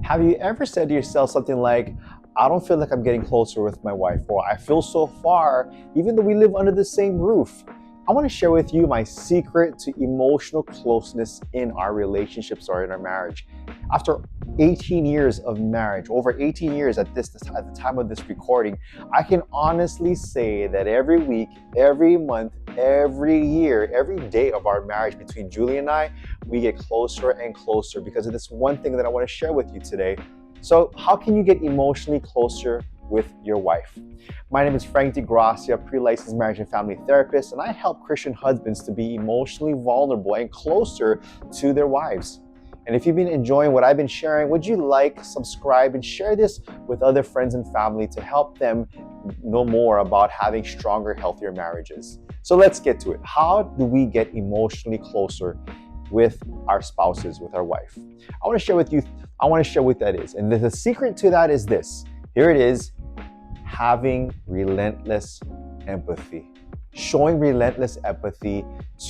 Have you ever said to yourself something like, I don't feel like I'm getting closer with my wife, or I feel so far, even though we live under the same roof? I want to share with you my secret to emotional closeness in our relationships or in our marriage. After 18 years of marriage, over 18 years at the time of this recording, I can honestly say that every week, every month, every year, every day of our marriage between Julie and I, we get closer and closer because of this one thing that I want to share with you today. So, how can you get emotionally closer with your wife? My name is Frank DeGracia, pre-licensed marriage and family therapist, and I help Christian husbands to be emotionally vulnerable and closer to their wives. And if you've been enjoying what I've been sharing, would you like, subscribe, and share this with other friends and family to help them know more about having stronger, healthier marriages? So let's get to it. How do we get emotionally closer with our spouses, with our wife? I want to share what that is. And the secret to that is this. Here it is: having relentless empathy. Showing relentless empathy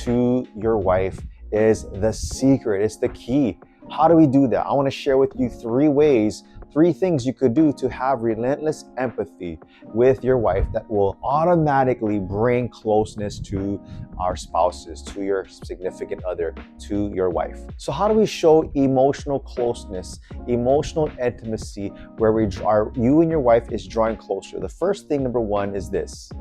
to your wife is the secret. It's the key. How do we do that? I want to share with you three things you could do to have relentless empathy with your wife that will automatically bring closeness to our spouses, to your significant other, to your wife. So how do we show emotional closeness, emotional intimacy, where you and your wife is drawing closer? The first thing, number one, is this: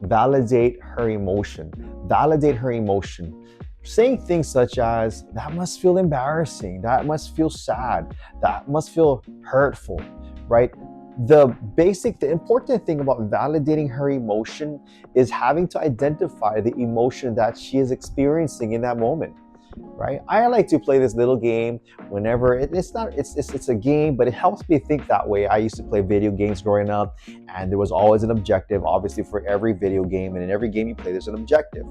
validate her emotion. Validate her emotion. Saying things such as, that must feel embarrassing, that must feel sad, that must feel hurtful, right? The important thing about validating her emotion is having to identify the emotion that she is experiencing in that moment. Right? I like to play this little game whenever it's a game, but it helps me think that way. I used to play video games growing up, and there was always an objective, obviously, for every video game, and in every game you play, there's an objective.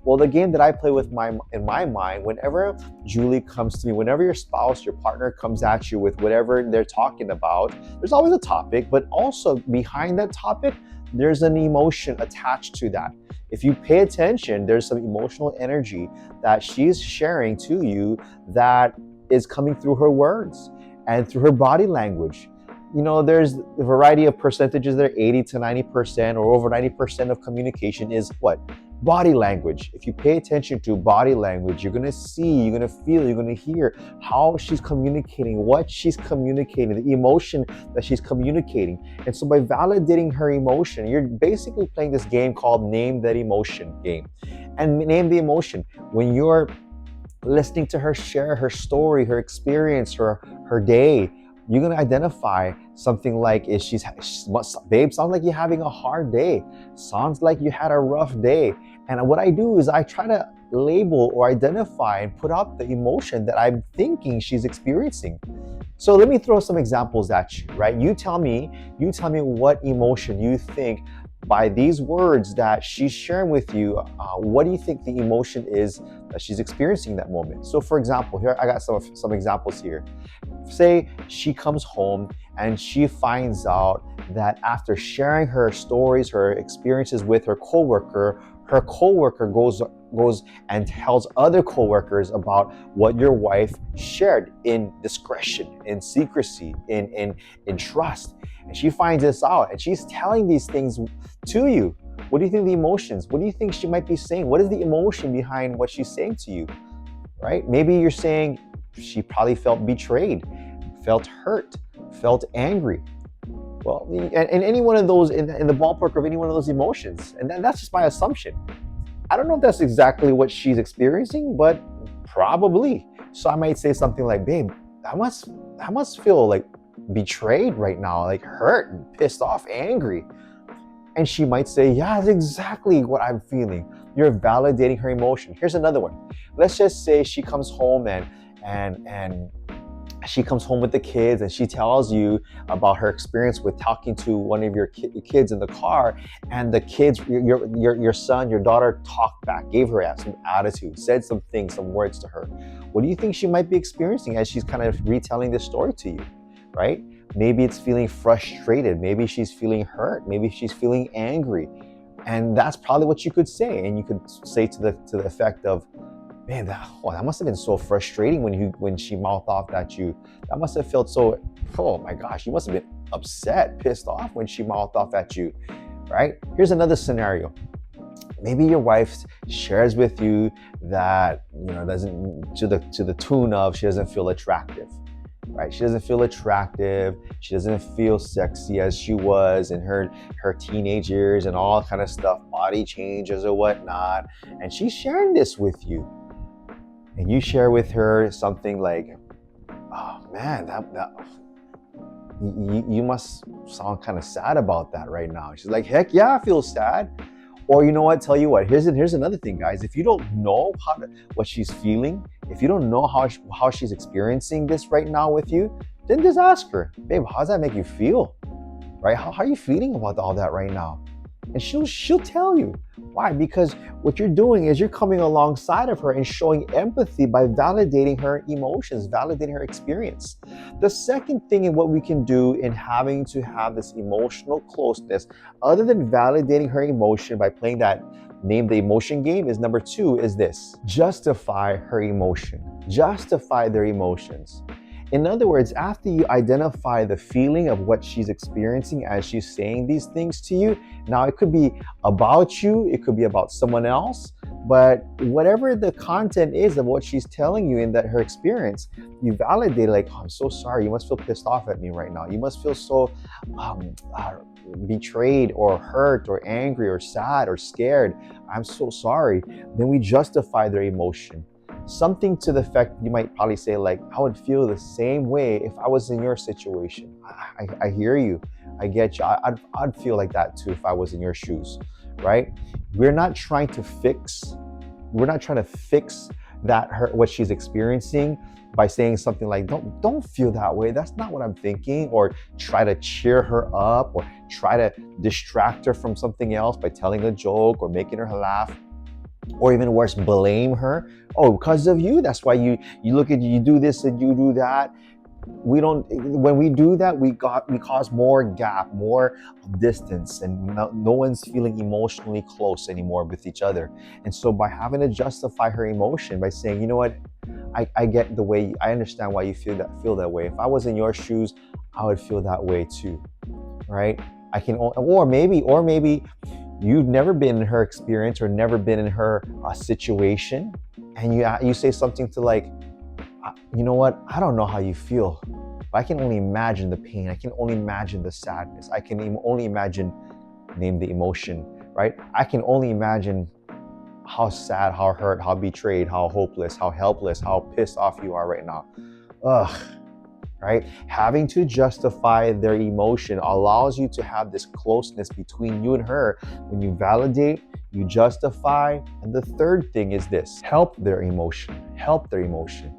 Well, the game that I play in my mind, whenever Julie comes to me, whenever your spouse, your partner comes at you with whatever they're talking about, there's always a topic, but also behind that topic, there's an emotion attached to that. If you pay attention, there's some emotional energy that she's sharing to you that is coming through her words and through her body language. You know, there's a variety of percentages there. 80 to 90% or over 90% of communication is what? Body language. If you pay attention to body language, you're going to see, you're going to feel, you're going to hear how she's communicating, what she's communicating, the emotion that she's communicating. And so by validating her emotion, you're basically playing this game called Name That Emotion game. And name the emotion. When you're listening to her share her story, her experience, her day, you're going to identify something like, babe, sounds like you're having a hard day. Sounds like you had a rough day. And what I do is I try to label or identify and put out the emotion that I'm thinking she's experiencing. So let me throw some examples at you, right? You tell me what emotion you think by these words that she's sharing with you. What do you think the emotion is that she's experiencing in that moment? So for example, here I got some examples here. Say she comes home and she finds out that after sharing her stories, her experiences with her coworker goes and tells other coworkers about what your wife shared in discretion, in secrecy, in trust. And she finds this out and she's telling these things to you. What do you think the emotions? What do you think she might be saying? What is the emotion behind what she's saying to you? Right? Maybe you're saying she probably felt betrayed, felt hurt, felt angry. Well, and any one of those in the ballpark of any one of those emotions. And that's just my assumption. I don't know if that's exactly what she's experiencing, but probably. So I might say something like, babe, I must feel like betrayed right now, like hurt and pissed off, angry. And she might say, yeah, that's exactly what I'm feeling. You're validating her emotion. Here's another one. Let's just say she comes home and she comes home with the kids and she tells you about her experience with talking to one of your kids in the car, and the kids, your son, your daughter talked back, gave her some attitude, said some things, some words to her. What do you think she might be experiencing as she's kind of retelling this story to you, right? Maybe it's feeling frustrated. Maybe she's feeling hurt. Maybe she's feeling angry. And that's probably what you could say. And you could say to the effect of, Man, that must have been so frustrating when she mouthed off at you. That must have felt so, oh my gosh, you must have been upset, pissed off when she mouthed off at you, right? Here's another scenario. Maybe your wife shares with you that, doesn't, to the tune of, she doesn't feel attractive, right? She doesn't feel attractive. She doesn't feel sexy as she was in her teenage years and all kind of stuff, body changes or whatnot. And she's sharing this with you. And you share with her something like, oh man, you must sound kind of sad about that right now. She's like, heck yeah, I feel sad. Or you know what? Tell you what. Here's another thing, guys. If you don't know what she's feeling, if you don't know how she's experiencing this right now with you, then just ask her, babe, how does that make you feel? Right? How are you feeling about all that right now? And she'll tell you. Why? Because what you're doing is you're coming alongside of her and showing empathy by validating her emotions, validating her experience. The second thing in what we can do in having to have this emotional closeness, other than validating her emotion by playing that name the emotion game, is number 2 is this: justify her emotion. Justify their emotions. In other words, after you identify the feeling of what she's experiencing as she's saying these things to you, now it could be about you, it could be about someone else, but whatever the content is of what she's telling you in that her experience, you validate like, oh, I'm so sorry, you must feel pissed off at me right now. You must feel so betrayed or hurt or angry or sad or scared. I'm so sorry. Then we justify their emotion. Something to the effect, you might probably say like, I would feel the same way if I was in your situation. I hear you. I get you. I'd feel like that too if I was in your shoes, right? We're not trying to fix what she's experiencing by saying something like, don't feel that way. That's not what I'm thinking. Or try to cheer her up or try to distract her from something else by telling a joke or making her laugh. Or even worse, blame her. Oh, because of you, that's why you do this and you do that. When we do that, we cause more gap, more distance, and no one's feeling emotionally close anymore with each other. And so by having to justify her emotion by saying, you know what, I get the way, I understand why you feel that way. If I was in your shoes, I would feel that way too, right? Or maybe you've never been in her experience or never been in her situation, and you say something to like, you know what, I don't know how you feel, but I can only imagine the pain. I can only imagine the sadness. I can only imagine, name the emotion, right? I can only imagine how sad, how hurt, how betrayed, how hopeless, how helpless, how pissed off you are right now. Ugh. Right? Having to justify their emotion allows you to have this closeness between you and her. When you validate, you justify, and the third thing is this: help their emotion. Help their emotion.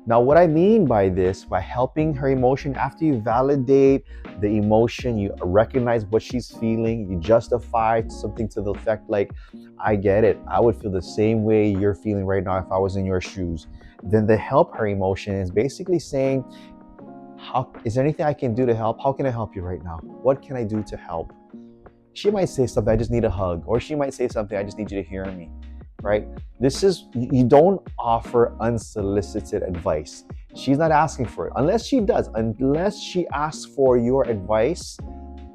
Now, what I mean by this, by helping her emotion, after you validate the emotion, you recognize what she's feeling, you justify something to the effect like, I get it. I would feel the same way you're feeling right now if I was in your shoes. Then the help her emotion is basically saying, is there anything I can do to help? How can I help you right now? What can I do to help? She might say something, I just need a hug. Or she might say something, I just need you to hear me, right? You don't offer unsolicited advice. She's not asking for it. Unless she asks for your advice,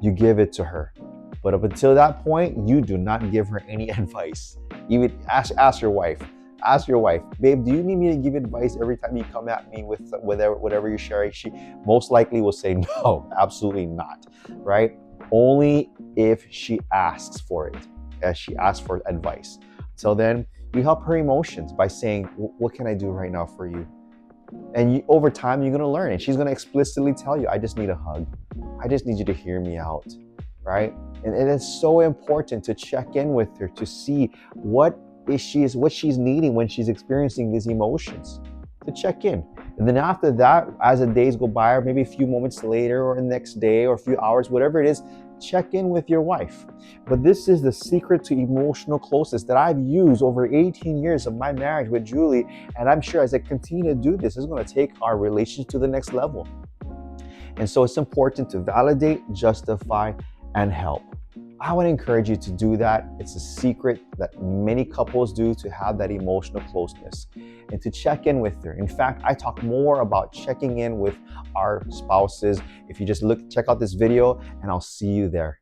you give it to her. But up until that point, you do not give her any advice. Even ask your wife. Ask your wife, babe, do you need me to give advice every time you come at me with whatever you're sharing? She most likely will say no, absolutely not, right? Only if she asks for it, as she asks for advice. So then you help her emotions by saying, what can I do right now for you? And over time, you're going to learn, and she's going to explicitly tell you, I just need a hug. I just need you to hear me out, right? And it's so important to check in with her to see what she's needing when she's experiencing these emotions, to check in. And then after that, as the days go by, or maybe a few moments later, or the next day, or a few hours, whatever it is, check in with your wife. But this is the secret to emotional closeness that I've used over 18 years of my marriage with Julie. And I'm sure as I continue to do this, it's going to take our relationship to the next level. And so it's important to validate, justify, and help. I want to encourage you to do that. It's a secret that many couples do to have that emotional closeness and to check in with her. In fact, I talk more about checking in with our spouses. If you just check out this video, and I'll see you there.